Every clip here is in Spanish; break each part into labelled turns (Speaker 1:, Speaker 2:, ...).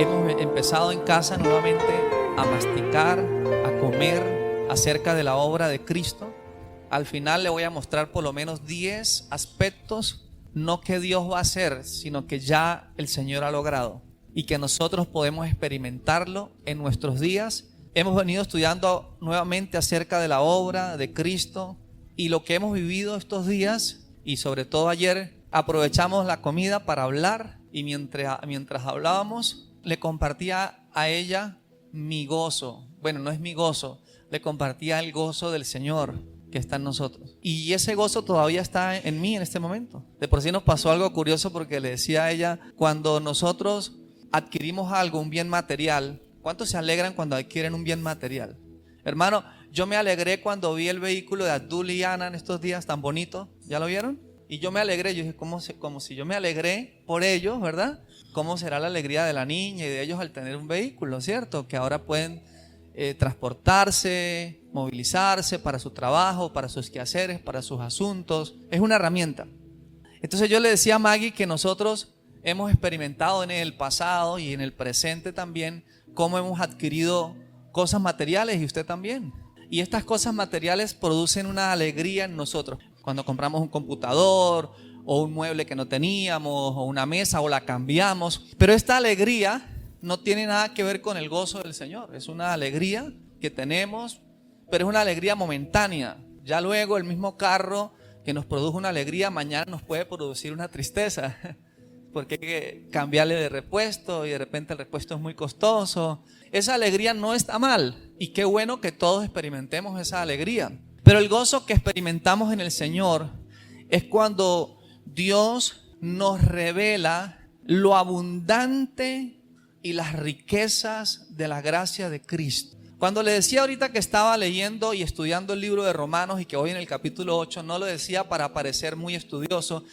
Speaker 1: hemos empezado en casa nuevamente a masticar, a comer acerca de la obra de Cristo. Al final le voy a mostrar por lo menos 10 aspectos, no que Dios va a hacer, sino que ya el Señor ha logrado y que nosotros podemos experimentarlo en nuestros días. Hemos venido estudiando nuevamente acerca de la obra de Cristo y lo que hemos vivido estos días, y sobre todo ayer aprovechamos la comida para hablar, y mientras hablábamos le compartía a ella mi gozo. Bueno, no es mi gozo, le compartía el gozo del Señor que está en nosotros, y ese gozo todavía está en mí en este momento. De por sí nos pasó algo curioso, porque le decía a ella, cuando nosotros adquirimos algo, un bien material, ¿cuántos se alegran cuando adquieren un bien material? Hermano, yo me alegré cuando vi el vehículo de Abdul y Ana en estos días tan bonito. ¿Ya lo vieron? Y yo me alegré, yo dije, como si yo me alegré por ellos, ¿verdad? ¿Cómo será la alegría de la niña y de ellos al tener un vehículo, cierto? Que ahora pueden transportarse, movilizarse para su trabajo, para sus quehaceres, para sus asuntos. Es una herramienta. Entonces yo le decía a Maggie que nosotros hemos experimentado en el pasado y en el presente también cómo hemos adquirido cosas materiales, y usted también. Y estas cosas materiales producen una alegría en nosotros. Cuando compramos un computador o un mueble que no teníamos, o una mesa, o la cambiamos. Pero esta alegría no tiene nada que ver con el gozo del Señor. Es una alegría que tenemos, pero es una alegría momentánea. Ya luego el mismo carro que nos produjo una alegría, mañana nos puede producir una tristeza, porque hay que cambiarle de repuesto y de repente el repuesto es muy costoso. Esa alegría no está mal, y qué bueno que todos experimentemos esa alegría. Pero el gozo que experimentamos en el Señor es cuando Dios nos revela lo abundante y las riquezas de la gracia de Cristo. Cuando le decía ahorita que estaba leyendo y estudiando el libro de Romanos, y que hoy en el capítulo 8, no lo decía para parecer muy estudioso,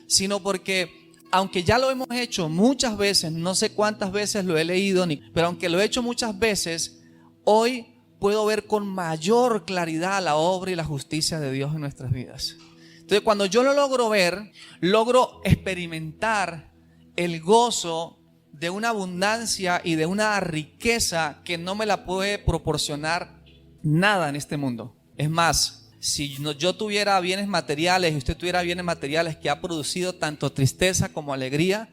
Speaker 1: sino porque aunque ya lo hemos hecho muchas veces, no sé cuántas veces lo he leído, pero aunque lo he hecho muchas veces, hoy puedo ver con mayor claridad la obra y la justicia de Dios en nuestras vidas. Entonces, cuando yo lo logro ver, logro experimentar el gozo de una abundancia y de una riqueza que no me la puede proporcionar nada en este mundo. Es más, si yo tuviera bienes materiales y usted tuviera bienes materiales que ha producido tanto tristeza como alegría,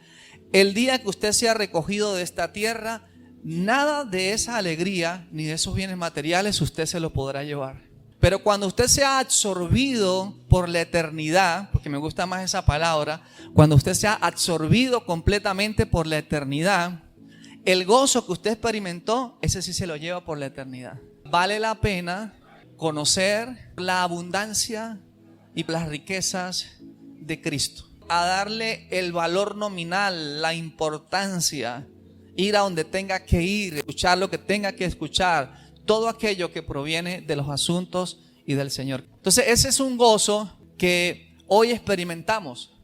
Speaker 1: el día que usted sea recogido de esta tierra, nada de esa alegría ni de esos bienes materiales usted se lo podrá llevar. Pero cuando usted sea absorbido por la eternidad, porque me gusta más esa palabra, cuando usted sea absorbido completamente por la eternidad, el gozo que usted experimentó, ese sí se lo lleva por la eternidad. Vale la pena conocer la abundancia y las riquezas de Cristo, a darle el valor nominal, la importancia, ir a donde tenga que ir, escuchar lo que tenga que escuchar, todo aquello que proviene de los asuntos y del Señor. Entonces ese es un gozo que hoy experimentamos,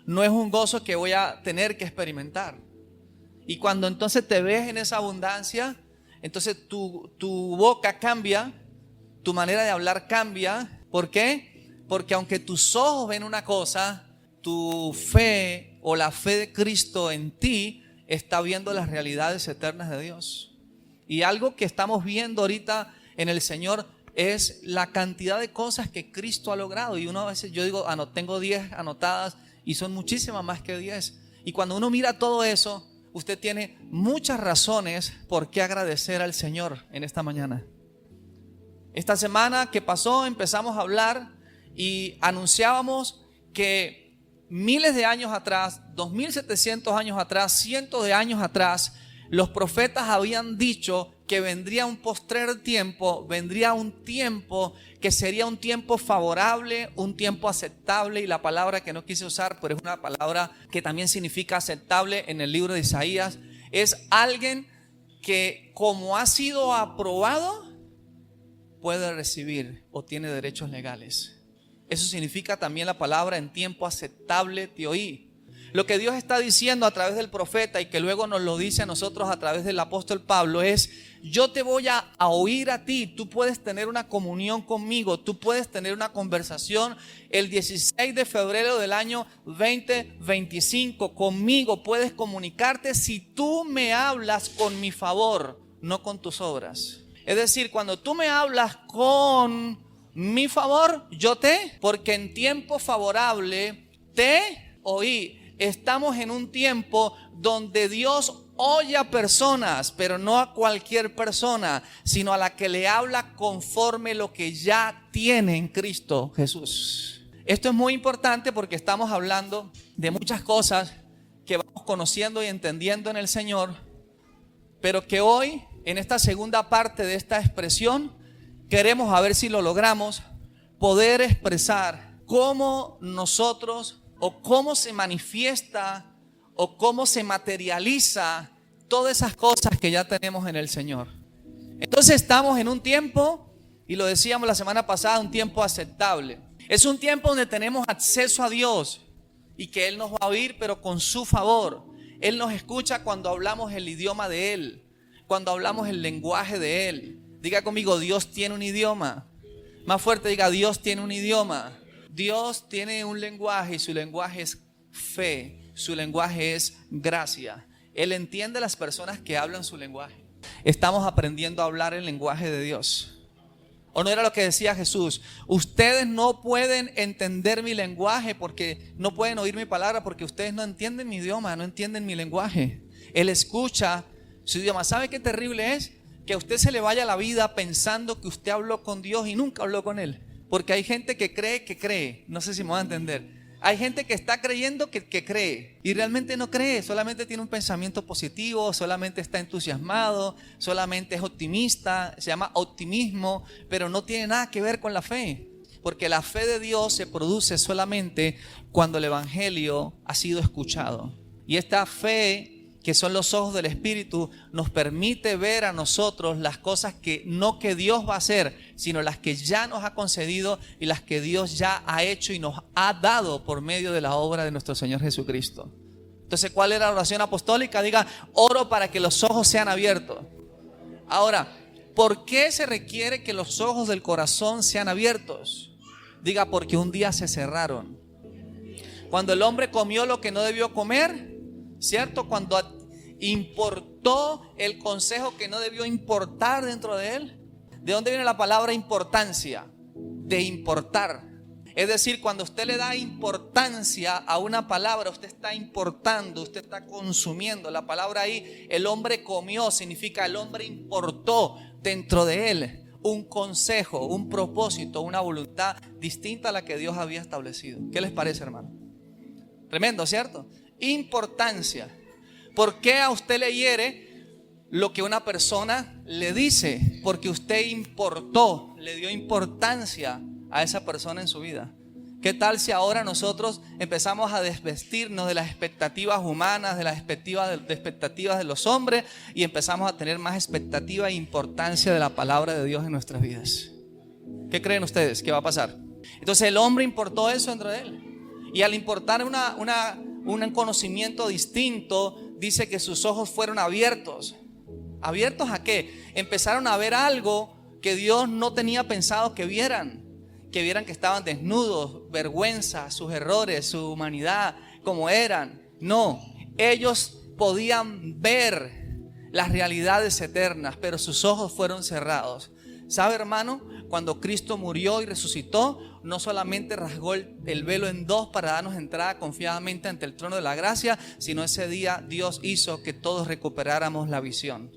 Speaker 1: no es un gozo que voy a tener que experimentar. Y cuando entonces te ves en esa abundancia, entonces tu boca cambia, tu manera de hablar cambia. ¿Por qué? Porque aunque tus ojos ven una cosa, tu fe o la fe de Cristo en ti está viendo las realidades eternas de Dios. Y algo que estamos viendo ahorita en el Señor es la cantidad de cosas que Cristo ha logrado. Y uno a veces, yo digo, tengo 10 anotadas, y son muchísimas más que 10. Y cuando uno mira todo eso, usted tiene muchas razones por qué agradecer al Señor en esta mañana. Esta semana que pasó empezamos a hablar y anunciábamos que miles de años atrás, 2700 años atrás, cientos de años atrás, los profetas habían dicho que vendría un postrer tiempo, vendría un tiempo que sería un tiempo favorable, un tiempo aceptable. Y la palabra que no quise usar, pero es una palabra que también significa aceptable en el libro de Isaías, es alguien que, como ha sido aprobado, puede recibir o tiene derechos legales. Eso significa también la palabra en tiempo aceptable, te oí. Lo que Dios está diciendo a través del profeta y que luego nos lo dice a nosotros a través del apóstol Pablo es: yo te voy a oír a ti, tú puedes tener una comunión conmigo, tú puedes tener una conversación el 16 de febrero del año 2025 conmigo, puedes comunicarte si tú me hablas con mi favor, no con tus obras. Es decir, cuando tú me hablas con mi favor, porque en tiempo favorable te oí. Estamos en un tiempo donde Dios oye a personas, pero no a cualquier persona, sino a la que le habla conforme lo que ya tiene en Cristo Jesús. Esto es muy importante porque estamos hablando de muchas cosas que vamos conociendo y entendiendo en el Señor, pero que hoy, en esta segunda parte de esta expresión, queremos, a ver si lo logramos, poder expresar cómo nosotros, o cómo se manifiesta, o cómo se materializa todas esas cosas que ya tenemos en el Señor. Entonces estamos en un tiempo, y lo decíamos la semana pasada, un tiempo aceptable. Es un tiempo donde tenemos acceso a Dios y que Él nos va a oír, pero con su favor. Él nos escucha cuando hablamos el idioma de Él, cuando hablamos el lenguaje de Él. Diga conmigo: Dios tiene un idioma. Más fuerte, diga: Dios tiene un idioma. Dios tiene un lenguaje y su lenguaje es fe, su lenguaje es gracia. Él entiende a las personas que hablan su lenguaje. Estamos aprendiendo a hablar el lenguaje de Dios. ¿O no era lo que decía Jesús? Ustedes no pueden entender mi lenguaje porque no pueden oír mi palabra porque ustedes no entienden mi idioma, no entienden mi lenguaje. Él escucha su idioma. ¿Sabe qué terrible es? Que a usted se le vaya la vida pensando que usted habló con Dios y nunca habló con Él. Porque hay gente que cree, no sé si me van a entender. Hay gente que está creyendo que cree y realmente no cree, solamente tiene un pensamiento positivo, solamente está entusiasmado, solamente es optimista, se llama optimismo, pero no tiene nada que ver con la fe. Porque la fe de Dios se produce solamente cuando el evangelio ha sido escuchado. Y esta fe, que son los ojos del Espíritu, nos permite ver a nosotros las cosas que no que Dios va a hacer, sino las que ya nos ha concedido y las que Dios ya ha hecho y nos ha dado por medio de la obra de nuestro Señor Jesucristo. Entonces, ¿cuál era la oración apostólica? Diga: oro para que los ojos sean abiertos. Ahora, ¿por qué se requiere que los ojos del corazón sean abiertos? Diga: porque un día se cerraron. Cuando el hombre comió lo que no debió comer, ¿cierto? Cuando importó el consejo que no debió importar dentro de él. ¿De dónde viene la palabra importancia? De importar. Es decir, cuando usted le da importancia a una palabra, usted está importando, usted está consumiendo. La palabra ahí, el hombre comió, significa el hombre importó dentro de él un consejo, un propósito, una voluntad distinta a la que Dios había establecido. ¿Qué les parece, hermano? Tremendo, ¿cierto? Importancia. ¿Por qué a usted le hiere lo que una persona le dice? Porque usted importó, le dio importancia a esa persona en su vida. ¿Qué tal si ahora nosotros empezamos a desvestirnos de las expectativas humanas, de las expectativas de los hombres, y empezamos a tener más expectativa e importancia de la palabra de Dios en nuestras vidas? ¿Qué creen ustedes? ¿Qué va a pasar? Entonces el hombre importó eso dentro de él. Y al importar un conocimiento distinto, dice que sus ojos fueron abiertos. ¿Abiertos a qué? Empezaron a ver algo que Dios no tenía pensado que vieran. Que vieran que estaban desnudos, vergüenza, sus errores, su humanidad, como eran. No, ellos podían ver las realidades eternas, pero sus ojos fueron cerrados. ¿Sabe, hermano? Cuando Cristo murió y resucitó, no solamente rasgó el velo en dos para darnos entrada confiadamente ante el trono de la gracia, sino ese día Dios hizo que todos recuperáramos la visión.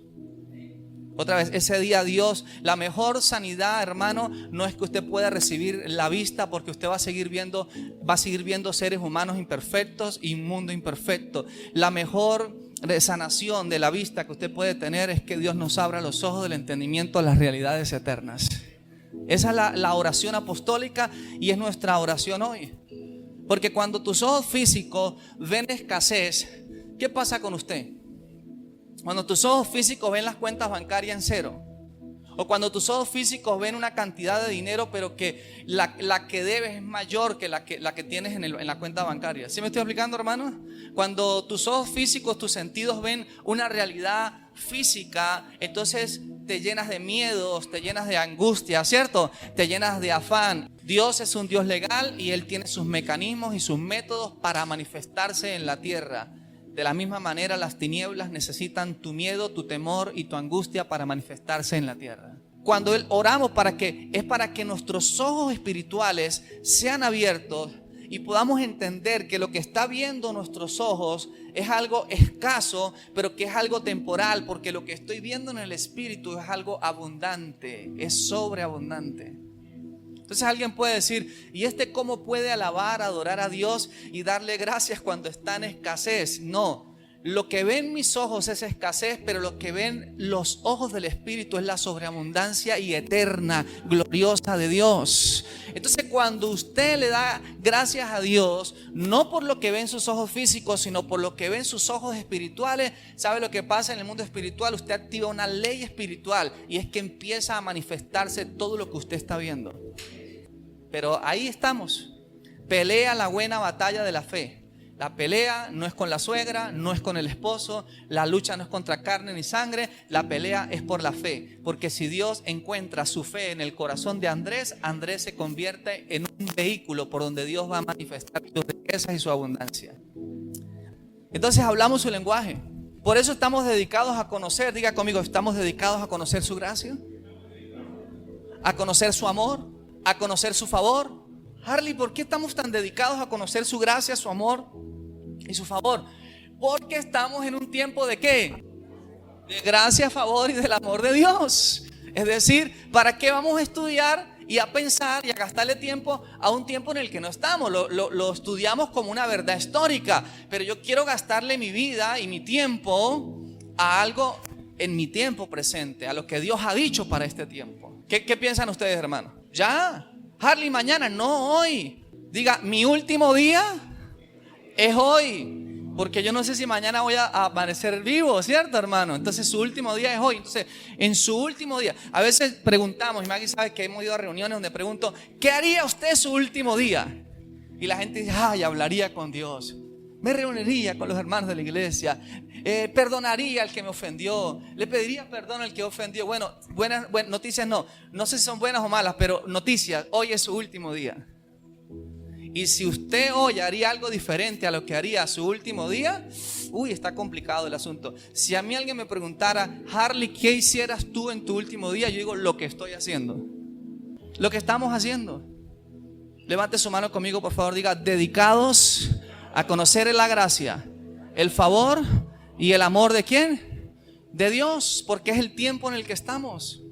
Speaker 1: Otra vez, ese día Dios, la mejor sanidad, hermano, no es que usted pueda recibir la vista, porque usted va a seguir viendo seres humanos imperfectos y un mundo imperfecto. La mejor sanación de la vista que usted puede tener es que Dios nos abra los ojos del entendimiento a las realidades eternas. Esa es la oración apostólica y es nuestra oración hoy. Porque cuando tus ojos físicos ven escasez, ¿qué pasa con usted? Cuando tus ojos físicos ven las cuentas bancarias en cero, O cuando tus ojos físicos ven una cantidad de dinero, pero que la que debes es mayor que la que tienes en la cuenta bancaria. ¿Sí me estoy explicando, hermano? Cuando tus ojos físicos, tus sentidos ven una realidad física, entonces te llenas de miedos, te llenas de angustia, ¿cierto? Te llenas de afán. Dios es un Dios legal y Él tiene sus mecanismos y sus métodos para manifestarse en la tierra. De la misma manera, las tinieblas necesitan tu miedo, tu temor y tu angustia para manifestarse en la tierra. Cuando oramos es para que nuestros ojos espirituales sean abiertos y podamos entender que lo que está viendo nuestros ojos es algo escaso, pero que es algo temporal, porque lo que estoy viendo en el espíritu es algo abundante, es sobreabundante. Entonces alguien puede decir, ¿y cómo puede alabar, adorar a Dios y darle gracias cuando está en escasez? No, lo que ven mis ojos es escasez, pero lo que ven los ojos del Espíritu es la sobreabundancia y eterna, gloriosa de Dios. Entonces cuando usted le da gracias a Dios, no por lo que ven sus ojos físicos, sino por lo que ven sus ojos espirituales, ¿sabe lo que pasa en el mundo espiritual? Usted activa una ley espiritual y es que empieza a manifestarse todo lo que usted está viendo. Pero ahí estamos. Pelea la buena batalla de la fe. La pelea no es con la suegra, no es con el esposo. La lucha no es contra carne ni sangre. La pelea es por la fe. Porque si Dios encuentra su fe en el corazón de Andrés, Andrés se convierte en un vehículo por donde Dios va a manifestar sus riquezas y su abundancia. Entonces hablamos su lenguaje. Por eso estamos dedicados a conocer. Diga conmigo, estamos dedicados a conocer su gracia, a conocer su amor, a conocer su favor. Harley, ¿por qué estamos tan dedicados a conocer su gracia, su amor y su favor? Porque estamos en un tiempo ¿de qué? De gracia, favor y del amor de Dios. Es decir, ¿para qué vamos a estudiar y a pensar y a gastarle tiempo a un tiempo en el que no estamos? Lo estudiamos como una verdad histórica, pero yo quiero gastarle mi vida y mi tiempo a algo en mi tiempo presente, a lo que Dios ha dicho para este tiempo. ¿Qué piensan ustedes, hermanos? Ya, Harley, mañana, no hoy. Diga, mi último día es hoy, porque yo no sé si mañana voy a amanecer vivo, ¿cierto, hermano? Entonces su último día es hoy. Entonces, en su último día, a veces preguntamos, y Maggie sabe que hemos ido a reuniones donde pregunto, ¿qué haría usted su último día? Y la gente dice, ay, hablaría con Dios, me reuniría con los hermanos de la iglesia, perdonaría al que me ofendió, le pediría perdón al que ofendió. Bueno, buenas noticias no sé si son buenas o malas, pero noticias, hoy es su último día. Y si usted hoy haría algo diferente a lo que haría su último día, está complicado el asunto. Si a mí alguien me preguntara, Harley, ¿qué hicieras tú en tu último día? Yo digo, lo que estoy haciendo, lo que estamos haciendo. Levante su mano conmigo, por favor, diga, dedicados a conocer la gracia, el favor y el amor ¿de quién? De Dios, porque es el tiempo en el que estamos.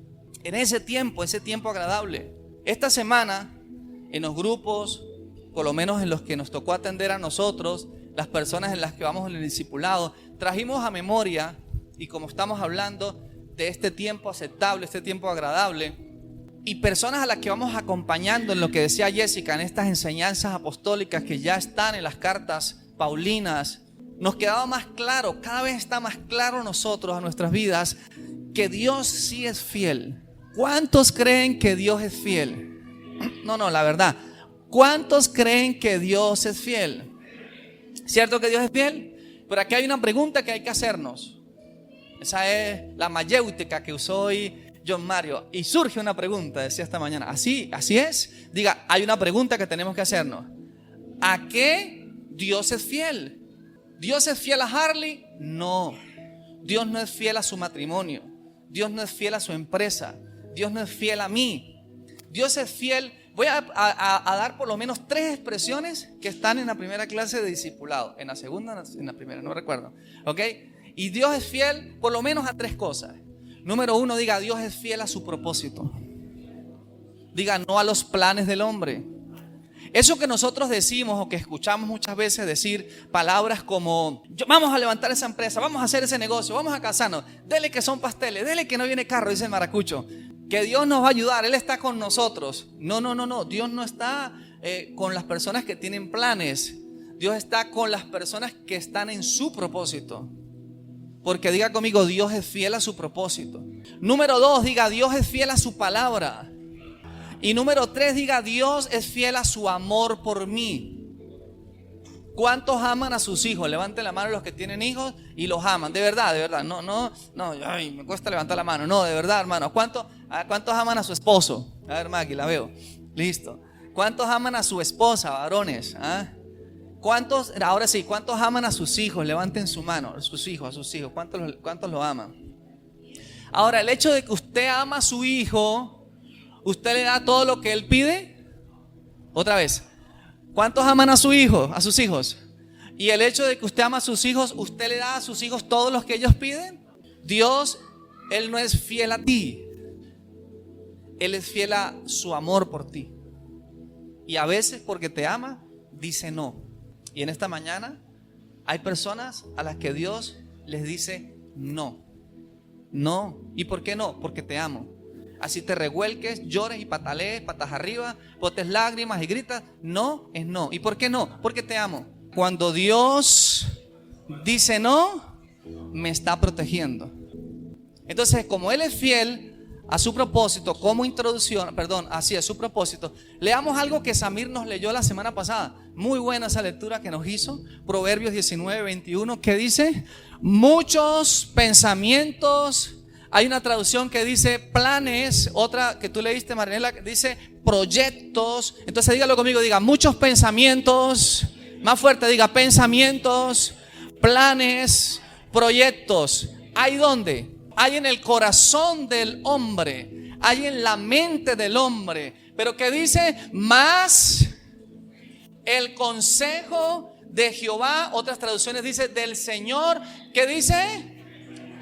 Speaker 1: En ese tiempo agradable. Esta semana, en los grupos, por lo menos en los que nos tocó atender a nosotros, las personas en las que vamos en el discipulado, trajimos a memoria, y como estamos hablando de este tiempo aceptable, este tiempo agradable, y personas a las que vamos acompañando en lo que decía Jessica, en estas enseñanzas apostólicas que ya están en las cartas paulinas, nos quedaba más claro, cada vez está más claro a nosotros, a nuestras vidas, que Dios sí es fiel. ¿Cuántos creen que Dios es fiel? No, la verdad. ¿Cuántos creen que Dios es fiel? ¿Cierto que Dios es fiel? Pero aquí hay una pregunta que hay que hacernos. Esa es la mayéutica que usó hoy John Mario. Y surge una pregunta, decía esta mañana. Así es. Diga, hay una pregunta que tenemos que hacernos. ¿A qué Dios es fiel? ¿Dios es fiel a Harley? No. Dios no es fiel a su matrimonio. Dios no es fiel a su empresa. Dios no es fiel a mí. Dios es fiel. Voy a dar por lo menos 3 expresiones que están en la primera clase de discipulado. En la segunda, en la primera, no recuerdo. ¿Ok? Y Dios es fiel por lo menos a 3 cosas. Número 1, diga, Dios es fiel a su propósito. Diga, no a los planes del hombre. Eso que nosotros decimos o que escuchamos muchas veces decir palabras como, vamos a levantar esa empresa, vamos a hacer ese negocio, vamos a casarnos, dele que son pasteles, dele que no viene carro, dice el maracucho, que Dios nos va a ayudar, Él está con nosotros. No, Dios no está con las personas que tienen planes. Dios está con las personas que están en su propósito. Porque diga conmigo, Dios es fiel a su propósito. Número 2, diga, Dios es fiel a su palabra. Y número 3, diga, Dios es fiel a su amor por mí. ¿Cuántos aman a sus hijos? Levanten la mano los que tienen hijos y los aman. De verdad, de verdad. No, ay, me cuesta levantar la mano. No, de verdad, hermano. ¿Cuántos aman a su esposo? A ver, Maggie, la veo. Listo. ¿Cuántos aman a su esposa, varones? Ahora sí, ¿cuántos aman a sus hijos? Levanten su mano, a sus hijos. ¿Cuántos lo aman? Ahora, el hecho de que usted ama a su hijo, ¿usted le da todo lo que él pide? Otra vez. ¿Cuántos aman a su hijo, a sus hijos? Y el hecho de que usted ama a sus hijos, ¿usted le da a sus hijos todo lo que ellos piden? Dios, Él no es fiel a ti. Él es fiel a su amor por ti. Y a veces porque te ama, dice no. Y en esta mañana hay personas a las que Dios les dice no. No. ¿Y por qué no? Porque te amo. Así te revuelques, llores y patalees, patas arriba, botes lágrimas y gritas. No es no. ¿Y por qué no? Porque te amo. Cuando Dios dice no, me está protegiendo. Entonces, como Él es fiel a su propósito, como introducción, así es su propósito, leamos algo que Samir nos leyó la semana pasada. Muy buena esa lectura que nos hizo. Proverbios 19:21, que dice: muchos pensamientos. Hay una traducción que dice planes, otra que tú leíste, Marinela, que dice proyectos. Entonces dígalo conmigo, diga muchos pensamientos. Más fuerte, diga pensamientos, planes, proyectos. ¿Hay dónde? Hay en el corazón del hombre, hay en la mente del hombre. Pero ¿qué dice? Más el consejo de Jehová, otras traducciones dice del Señor, ¿qué dice?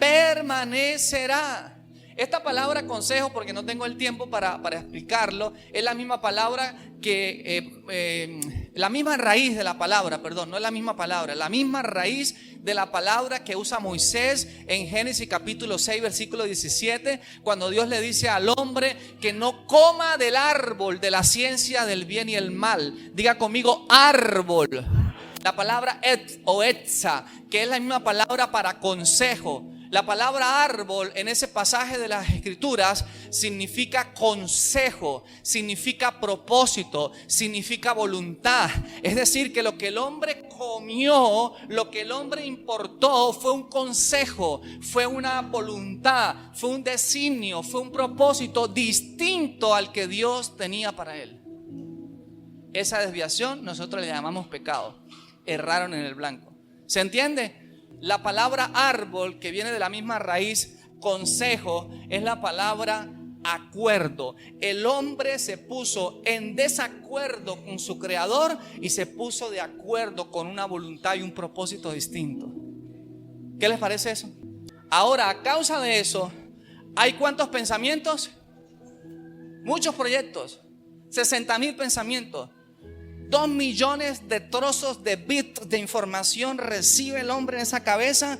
Speaker 1: Permanecerá. Esta palabra consejo, porque no tengo el tiempo para explicarlo, es la misma palabra que la misma raíz de la palabra, no es la misma palabra, la misma raíz de la palabra que usa Moisés en Génesis capítulo 6 versículo 17, cuando Dios le dice al hombre que no coma del árbol de la ciencia del bien y el mal. Diga conmigo árbol. La palabra et o etza, que es la misma palabra para consejo. La palabra árbol en ese pasaje de las Escrituras significa consejo, significa propósito, significa voluntad. Es decir, que lo que el hombre comió, lo que el hombre importó fue un consejo, fue una voluntad, fue un designio, fue un propósito distinto al que Dios tenía para él. Esa desviación nosotros le llamamos pecado. Erraron en el blanco. ¿Se entiende? La palabra árbol, que viene de la misma raíz consejo, es la palabra acuerdo. El hombre se puso en desacuerdo con su creador y se puso de acuerdo con una voluntad y un propósito distinto. ¿Qué les parece eso? Ahora, a causa de eso, ¿hay cuántos pensamientos? Muchos proyectos, 60,000 pensamientos. 2 millones de trozos de bits de información recibe el hombre en esa cabeza,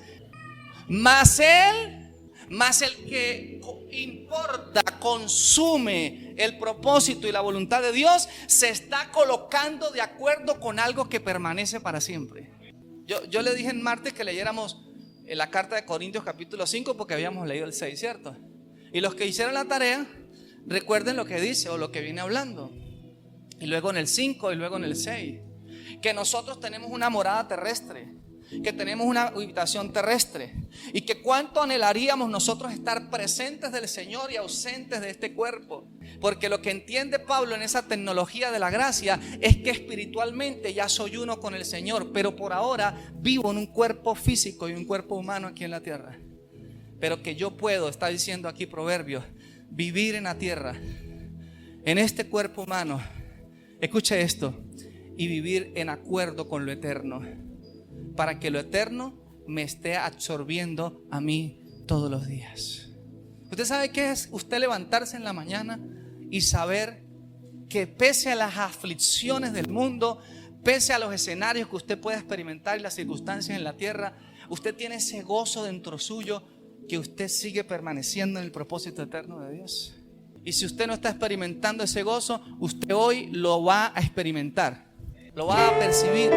Speaker 1: más el que importa, consume el propósito y la voluntad de Dios, se está colocando de acuerdo con algo que permanece para siempre. Yo le dije en martes que leyéramos la carta de Corintios capítulo 5 porque habíamos leído el 6, ¿cierto? Y los que hicieron la tarea, recuerden lo que dice o lo que viene hablando. Y luego en el 5 y luego en el 6. Que nosotros tenemos una morada terrestre, que tenemos una habitación terrestre. Y que cuánto anhelaríamos nosotros estar presentes del Señor y ausentes de este cuerpo. Porque lo que entiende Pablo en esa tecnología de la gracia es que espiritualmente ya soy uno con el Señor, pero por ahora vivo en un cuerpo físico y un cuerpo humano aquí en la tierra. Pero que yo puedo, está diciendo aquí Proverbios, vivir en la tierra, en este cuerpo humano. Escuche esto, y vivir en acuerdo con lo eterno, para que lo eterno me esté absorbiendo a mí todos los días. ¿Usted sabe qué es usted levantarse en la mañana y saber que pese a las aflicciones del mundo, pese a los escenarios que usted pueda experimentar y las circunstancias en la tierra, usted tiene ese gozo dentro suyo que usted sigue permaneciendo en el propósito eterno de Dios? Y si usted no está experimentando ese gozo, usted hoy lo va a experimentar, lo va a percibir.